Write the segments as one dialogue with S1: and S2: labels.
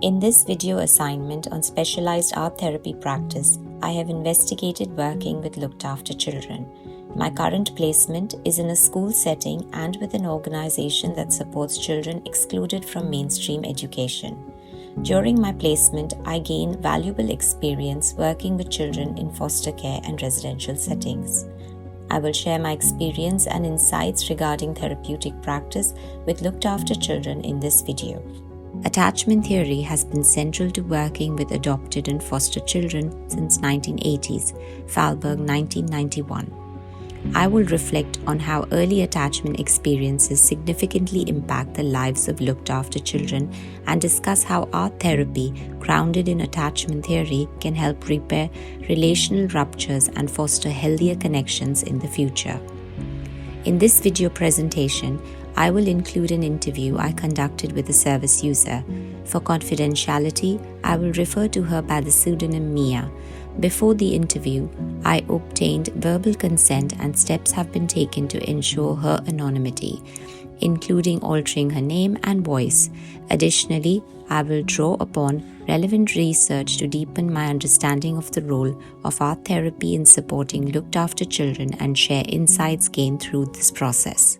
S1: In this video assignment on specialized art therapy practice, I have investigated working with looked after children. My current placement is in a school setting and with an organization that supports children excluded from mainstream education. During my placement, I gained valuable experience working with children in foster care and residential settings. I will share my experience and insights regarding therapeutic practice with looked after children in this video. Attachment theory has been central to working with adopted and foster children since 1980s, Falberg 1991. I will reflect on how early attachment experiences significantly impact the lives of looked after children and discuss how art therapy, grounded in attachment theory, can help repair relational ruptures and foster healthier connections in the future. In this video presentation, I will include an interview I conducted with a service user. For confidentiality, I will refer to her by the pseudonym Mia. Before the interview, I obtained verbal consent and steps have been taken to ensure her anonymity, including altering her name and voice. Additionally, I will draw upon relevant research to deepen my understanding of the role of art therapy in supporting looked after children and share insights gained through this process.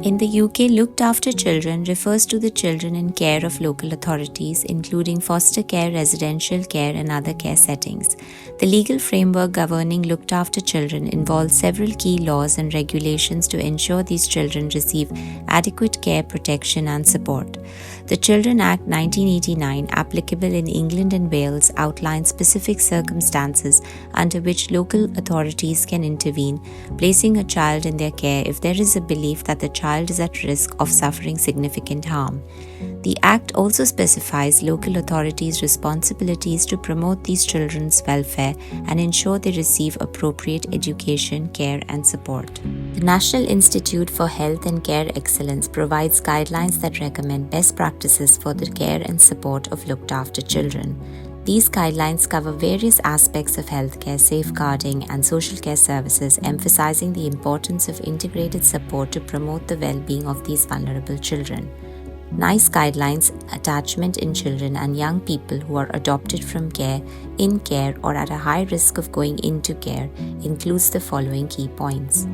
S1: In the UK, looked after children refers to the children in care of local authorities, including foster care, residential care, and other care settings. The legal framework governing looked after children involves several key laws and regulations to ensure these children receive adequate care, protection, and support. The Children Act 1989, applicable in England and Wales, outlines specific circumstances under which local authorities can intervene, placing a child in their care if there is a belief that the child is at risk of suffering significant harm. The Act also specifies local authorities' responsibilities to promote these children's welfare and ensure they receive appropriate education, care, and support. The National Institute for Health and Care Excellence provides guidelines that recommend best practices for the care and support of looked after children. These guidelines cover various aspects of healthcare, safeguarding, and social care services, emphasizing the importance of integrated support to promote the well-being of these vulnerable children. NICE guidelines attachment in children and young people who are adopted from care, in care, or at a high risk of going into care includes the following key points.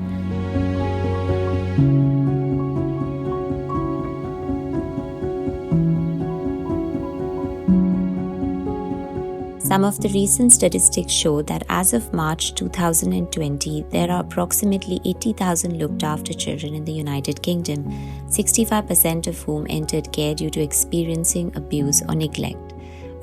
S1: Some of the recent statistics show that as of March 2020, there are approximately 80,000 looked after children in the United Kingdom, 65% of whom entered care due to experiencing abuse or neglect.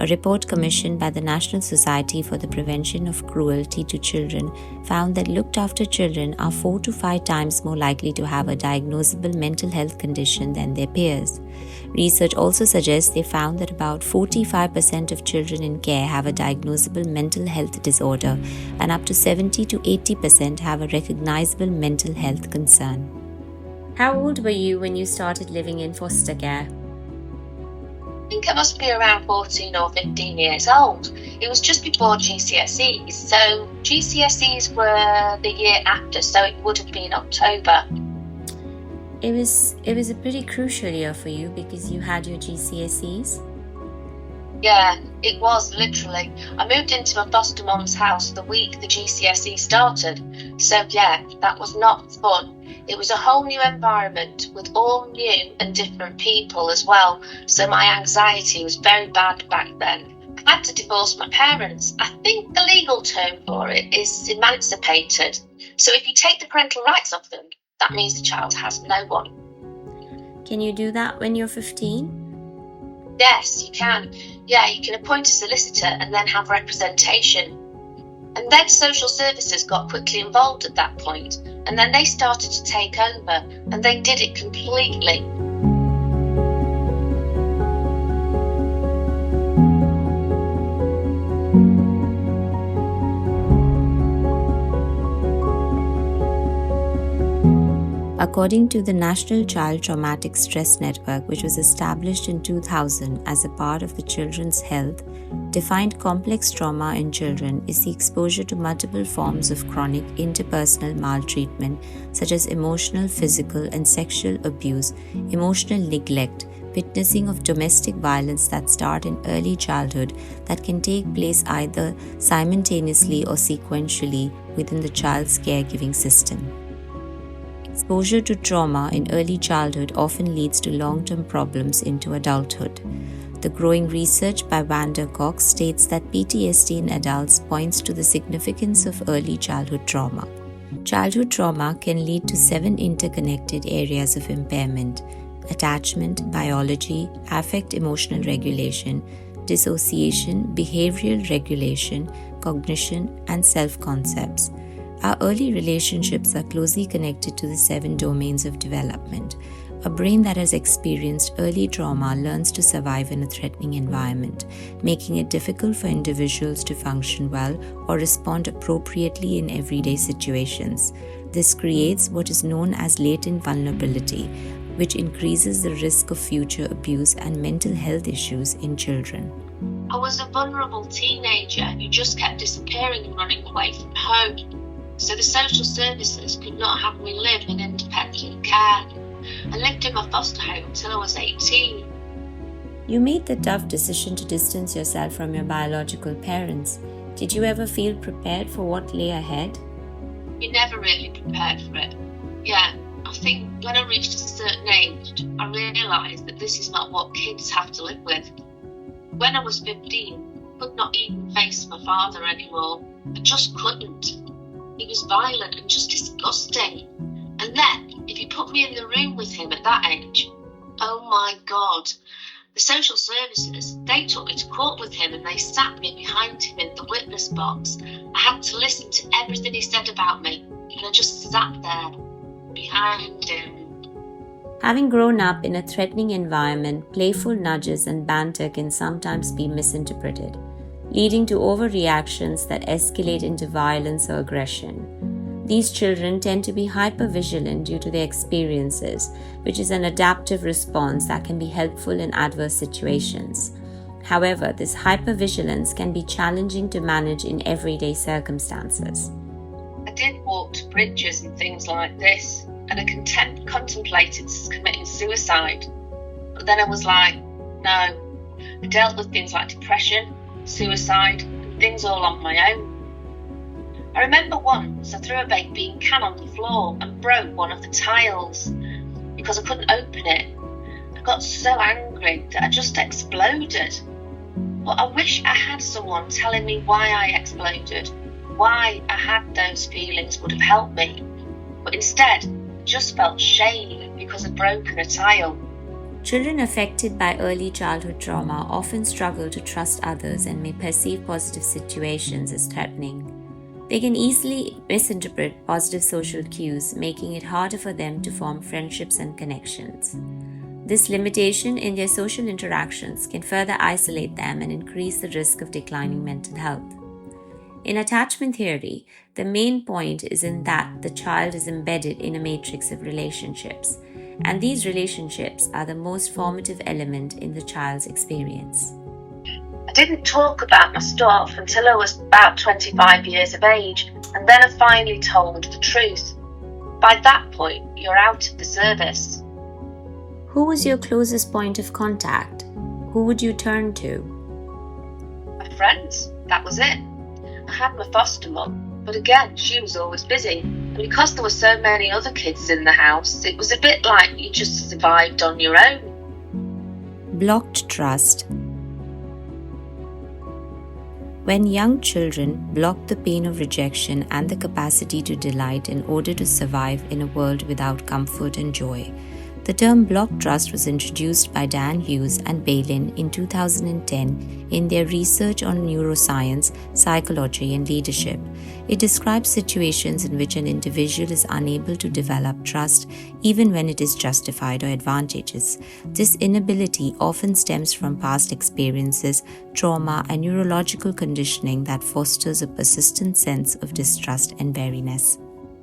S1: A report commissioned by the National Society for the Prevention of Cruelty to Children found that looked after children are 4 to 5 times more likely to have a diagnosable mental health condition than their peers. Research also suggests they found that about 45% of children in care have a diagnosable mental health disorder and up to 70 to 80% have a recognizable mental health concern. How old were you when you started living in foster care?
S2: I think I must be around 14 or 15 years old. It was just before GCSEs, so GCSEs were the year after, so it would have been October.
S1: It was a pretty crucial year for you because you had your GCSEs.
S2: Yeah, it was literally. I moved into my foster mum's house the week the GCSE started, so yeah, that was not fun. It was a whole new environment with all new and different people as well, so my anxiety was very bad back then. I had to divorce my parents. I think the legal term for it is emancipated. So if you take the parental rights off them, that means the child has no one.
S1: Can you do that when you're 15?
S2: Yes, you can. Yeah, you can appoint a solicitor and then have representation. And then social services got quickly involved at that point, and then they started to take over, and they did it completely.
S1: According to the National Child Traumatic Stress Network, which was established in 2000 as a part of the Children's Health, defined complex trauma in children is the exposure to multiple forms of chronic interpersonal maltreatment such as emotional, physical, and sexual abuse, emotional neglect, witnessing of domestic violence that start in early childhood that can take place either simultaneously or sequentially within the child's caregiving system. Exposure to trauma in early childhood often leads to long-term problems into adulthood. The growing research by Vander Cox states that PTSD in adults points to the significance of early childhood trauma. Childhood trauma can lead to 7 interconnected areas of impairment: attachment, biology, affect emotional regulation, dissociation, behavioral regulation, cognition, and self-concepts. Our early relationships are closely connected to the 7 domains of development. A brain that has experienced early trauma learns to survive in a threatening environment, making it difficult for individuals to function well or respond appropriately in everyday situations. This creates what is known as latent vulnerability, which increases the risk of future abuse and mental health issues in children.
S2: I was a vulnerable teenager who just kept disappearing and running away from home. So the social services could not have me live in independent care. I lived in my foster home until I was 18.
S1: You made the tough decision to distance yourself from your biological parents. Did you ever feel prepared for what lay ahead?
S2: You're never really prepared for it. Yeah, I think when I reached a certain age, I realised that this is not what kids have to live with. When I was 15, I could not even face my father anymore. I just couldn't. He was violent and just disgusting. And then, if you put me in the room with him at that age, oh my God. The social services, they took me to court with him and they sat me behind him in the witness box. I had to listen to everything he said about me, and I just sat there behind him.
S1: Having grown up in a threatening environment, playful nudges and banter can sometimes be misinterpreted, leading to overreactions that escalate into violence or aggression. These children tend to be hypervigilant due to their experiences, which is an adaptive response that can be helpful in adverse situations. However, this hypervigilance can be challenging to manage in everyday circumstances.
S2: I did walk to bridges and things like this, and I contemplated committing suicide. But then I was like, no. I dealt with things like depression, suicide, and things all on my own. I remember once I threw a baked bean can on the floor and broke one of the tiles because I couldn't open it. I got so angry that I just exploded. But I wish I had someone telling me why I exploded, why I had those feelings would have helped me. But instead, I just felt shame because I'd broken a tile.
S1: Children affected by early childhood trauma often struggle to trust others and may perceive positive situations as threatening. They can easily misinterpret positive social cues, making it harder for them to form friendships and connections. This limitation in their social interactions can further isolate them and increase the risk of declining mental health. In attachment theory, the main point is in that the child is embedded in a matrix of relationships, and these relationships are the most formative element in the child's experience.
S2: I didn't talk about my stuff until I was about 25 years of age, and then I finally told the truth. By that point, you're out of the service.
S1: Who was your closest point of contact? Who would you turn to?
S2: My friends, that was it. I had my foster mum, but again, she was always busy. And because there were so many other kids in the house, it was a bit like you just survived on your own.
S1: Blocked trust. When young children block the pain of rejection and the capacity to delight in order to survive in a world without comfort and joy, the term blocked trust was introduced by Dan Hughes and Balin in 2010 in their research on neuroscience, psychology, and leadership. It describes situations in which an individual is unable to develop trust even when it is justified or advantageous. This inability often stems from past experiences, trauma, and neurological conditioning that fosters a persistent sense of distrust and wariness.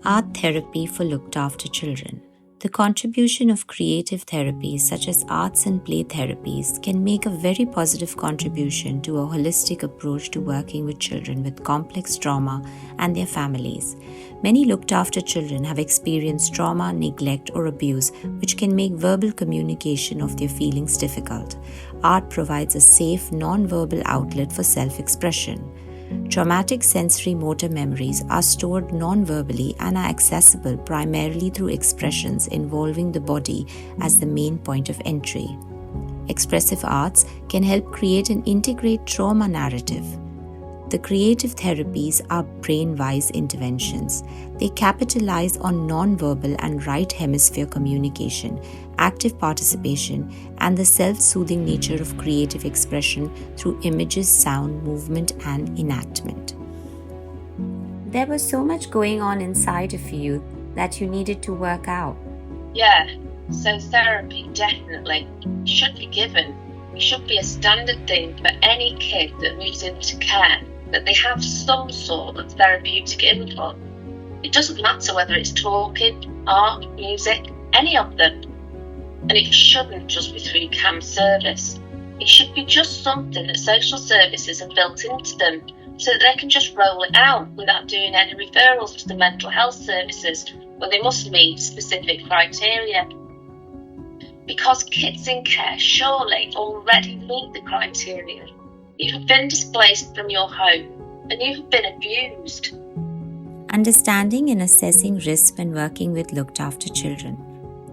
S1: Art therapy for looked after children. The contribution of creative therapies such as arts and play therapies can make a very positive contribution to a holistic approach to working with children with complex trauma and their families. Many looked after children have experienced trauma, neglect, or abuse, which can make verbal communication of their feelings difficult. Art provides a safe, non-verbal outlet for self-expression. Traumatic sensory motor memories are stored non-verbally and are accessible primarily through expressions involving the body as the main point of entry. Expressive arts can help create and integrate trauma narrative. The creative therapies are brain-wise interventions. They capitalize on non-verbal and right hemisphere communication, active participation, and the self-soothing nature of creative expression through images, sound, movement, and enactment. There was so much going on inside of you that you needed to work out.
S2: Yeah, so therapy definitely should be given. It should be a standard thing for any kid that moves into care, that they have some sort of therapeutic input. It doesn't matter whether it's talking, art, music, any of them. And it shouldn't just be through CAM service. It should be just something that social services have built into them so that they can just roll it out without doing any referrals to the mental health services where they must meet specific criteria. Because kids in care surely already meet the criteria. You have been displaced from your home and you have been abused.
S1: Understanding and assessing risk when working with looked after children.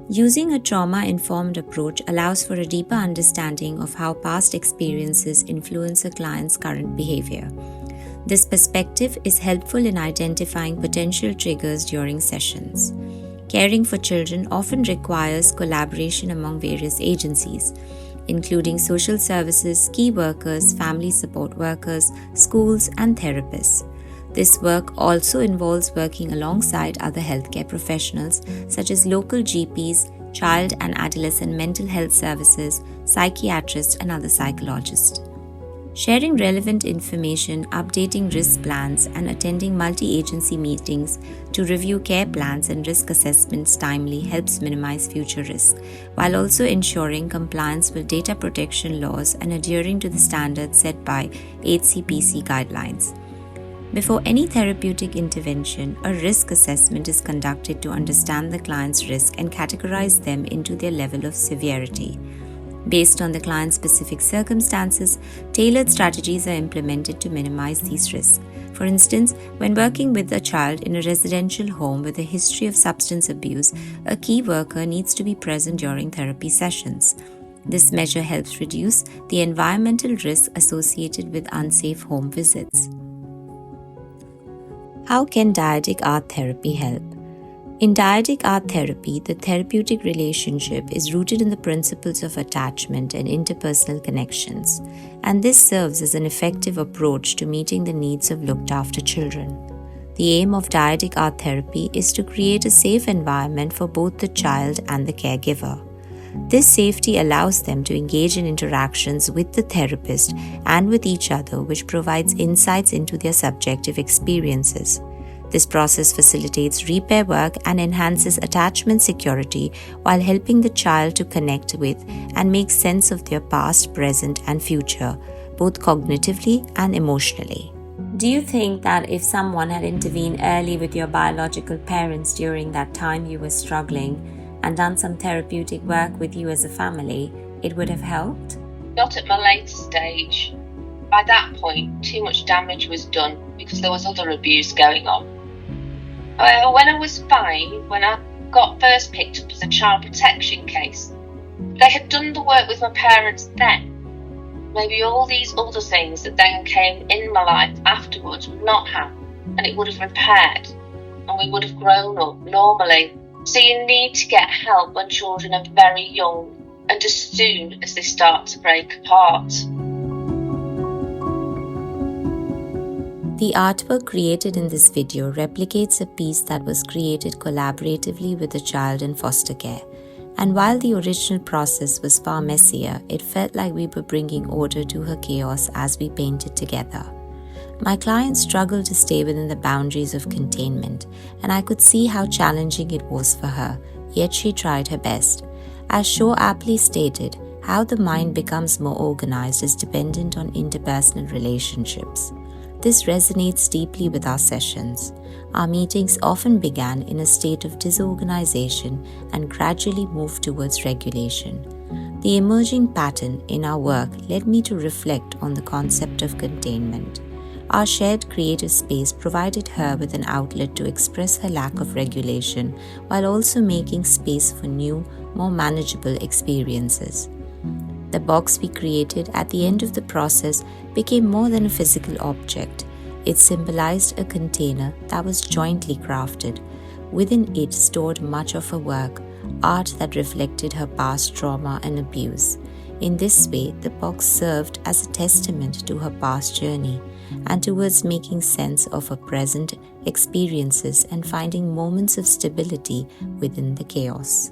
S1: Using a trauma-informed approach allows for a deeper understanding of how past experiences influence a client's current behavior. This perspective is helpful in identifying potential triggers during sessions. Caring for children often requires collaboration among various agencies, including social services, key workers, family support workers, schools, and therapists. This work also involves working alongside other healthcare professionals such as local GPs, child and adolescent mental health services, psychiatrists, and other psychologists. Sharing relevant information, updating risk plans, and attending multi-agency meetings to review care plans and risk assessments timely helps minimize future risk, while also ensuring compliance with data protection laws and adhering to the standards set by HCPC guidelines. Before any therapeutic intervention, a risk assessment is conducted to understand the client's risk and categorize them into their level of severity. Based on the client's specific circumstances, tailored strategies are implemented to minimize these risks. For instance, when working with a child in a residential home with a history of substance abuse, a key worker needs to be present during therapy sessions. This measure helps reduce the environmental risk associated with unsafe home visits. How can dyadic art therapy help? In dyadic art therapy, the therapeutic relationship is rooted in the principles of attachment and interpersonal connections, and this serves as an effective approach to meeting the needs of looked after children. The aim of dyadic art therapy is to create a safe environment for both the child and the caregiver. This safety allows them to engage in interactions with the therapist and with each other, which provides insights into their subjective experiences. This process facilitates repair work and enhances attachment security while helping the child to connect with and make sense of their past, present, and future, both cognitively and emotionally. Do you think that if someone had intervened early with your biological parents during that time you were struggling, and done some therapeutic work with you as a family, it would have helped?
S2: Not at my later stage. By that point, too much damage was done because there was other abuse going on. However, when I was 5, when I got first picked up as a child protection case, they had done the work with my parents then. Maybe all these other things that then came in my life afterwards would not have, and it would have repaired, and we would have grown up normally. So you need to get help when children are very young and as soon as they start to break apart.
S1: The artwork created in this video replicates a piece that was created collaboratively with a child in foster care. And while the original process was far messier, it felt like we were bringing order to her chaos as we painted together. My client struggled to stay within the boundaries of containment, and I could see how challenging it was for her, yet she tried her best. As Shaw aptly stated, how the mind becomes more organized is dependent on interpersonal relationships. This resonates deeply with our sessions. Our meetings often began in a state of disorganization and gradually moved towards regulation. The emerging pattern in our work led me to reflect on the concept of containment. Our shared creative space provided her with an outlet to express her lack of regulation while also making space for new, more manageable experiences. The box we created at the end of the process became more than a physical object. It symbolized a container that was jointly crafted. Within it stored much of her work, art that reflected her past trauma and abuse. In this way, the box served as a testament to her past journey and towards making sense of her present experiences and finding moments of stability within the chaos.